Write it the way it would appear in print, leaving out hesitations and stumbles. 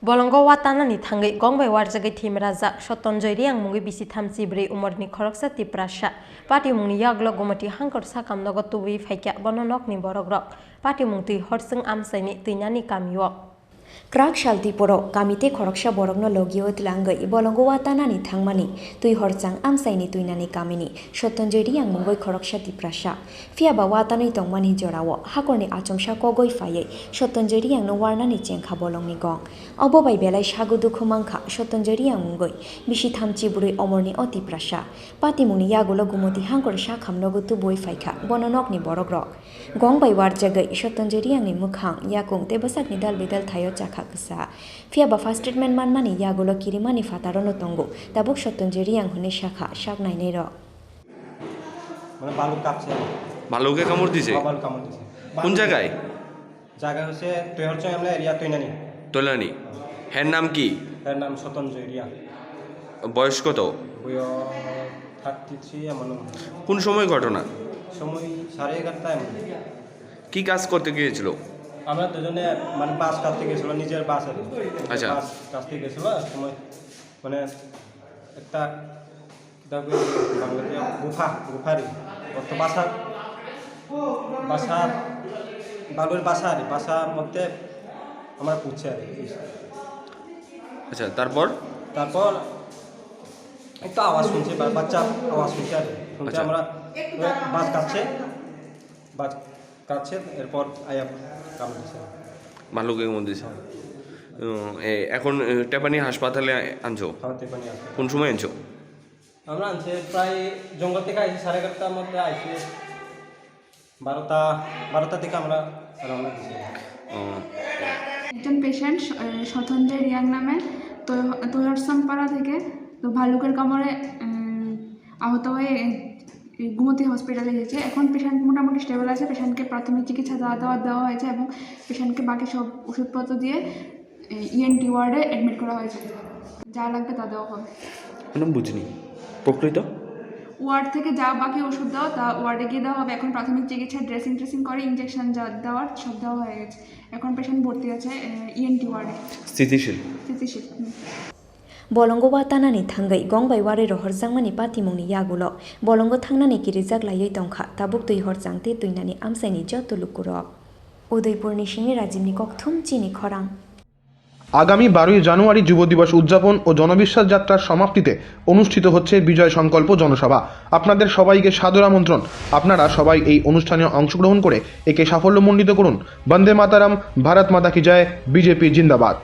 Bolongo watanani thangai gongbai warjagai thim raja Sotonjoy riang mungi bisi thamchi brei umorni khoroksa tiprasha pati mungni yaglo gomati hangkor sakam nogo tuwi phaikya bononok ni borogrok pati mungtui horsung amsaini tuinani kamio Krak shalti poro kamite khoroksa borokno logio tlangai bolongo watanani thangmani tui horchang amsaini tuinani kamini Sotonjoy riang mungoi khoroksa tiprasha fiaba watanai tongmani jorawo hakorni achomsa kogoi faye Sotonjoy riang no warnani chengkha bolongni gong obo bai belai sagudu khumangkha Sotonjoy riang mungoi bisi thamchi burui omorni otiprasha pati mungni yagulo gumoti hangkor sakham nogo tu boi faikha bononokni borogrok gong bai war jagai Sotonjoy riang ni mukhang yakung te basakni dal bidal thayo chakha ksa fiaba first treatment manmani yagulo kirimani fatarono tongo tabuk Sotonjoy riang hune shakha saknai nei ro মানে ভালুক কাটছে ভালুকে কামড় দিছে ভালুক কামড় দিছে কোন জায়গায় জায়গা হচ্ছে তৈহরচং আমরা এরিয়া তৈনানি তোলানি হ্যার নাম কি এর নাম Sotonjoy রিয়া বয়স কত বয়স 33 এমন কোন সময় ঘটনা সময় 11:30 কি কাজ করতে গিয়েছিল আমরা দুজনে মানে বাস কাটতে গেছিল নিজের বাস আর আচ্ছা বাস কাটতে গেছিল সময় মানে একটা দাবি বাংলাতে গুফারি অত বাসার বালুর বাসার মধ্যে আমরা পুছে আর আচ্ছা তারপর একটা আওয়াজ শুনছি বাচ্চা আওয়াজ শুনছি আর শুনছি আমরা বাস কাটছে এরপর আয়া কামড় দিছে ভালুকে কামড় দিছে এখন টেপানি হাসপাতালে আনছো খাওয়াতে পানি আছে কোন সময় আনছো আমরা আনছি প্রায় জঙ্গল থেকে আইছি 11:30টার মধ্যে আইছি 12টা থেকে আমরা রওনা দিছি একজন পেশেন্ট Sotonjoy রিয়াং নামে তৈহরচংপাড়া থেকে তো ভালুকের কামড়ে আহত হয়ে গুমতি হসপিটালে গেছে এখন পেশেন্ট মোটামুটি স্টেবল আছে পেশেন্টকে প্রাথমিক চিকিৎসা দেওয়া হয়েছে এবং পেশেন্টকে বাকি সব ওষুধপত্র দিয়ে ইএনটি ওয়ার্ডে অ্যাডমিট করা হয়েছে যা লাগবে তা দেওয়া হবে ম্যাডাম বুঝিনি প্রকৃত ওয়ার্ড থেকে যা বাকি ওষুধ দেওয়া তা ওয়ার্ডে গিয়ে দেওয়া হবে এখন প্রাথমিক চিকিৎসা ড্রেসিং করে ইনজেকশন যা দেওয়ার সব দেওয়া হয়ে গেছে এখন পেশেন্ট ভর্তি আছে ইএনটি ওয়ার্ডে স্থিতিশীল bolongo watanani thangai gongbai ware ro horjangmani patimungni yagulo bolongo thangnani kirijak layoi tongkha tabuk tui horjangte tuinani amsaini joto lukuro Udaipurni shingi Rajibni kokthum chini khorang আগামী 12 জানুয়ারি যুব দিবস উদযাপন ও জনবিশ্বাস যাত্রার সমাপ্তিতে অনুষ্ঠিত হচ্ছে বিজয় সংকল্প জনসভা আপনাদের সবাইকে সাদর আমন্ত্রণ আপনারা সবাই এই অনুষ্ঠানে অংশগ্রহণ করে একে সাফল্যমণ্ডিত করুন বন্দে মাতারাম ভারত মাতা কি জয় বিজেপি জিন্দাবাদ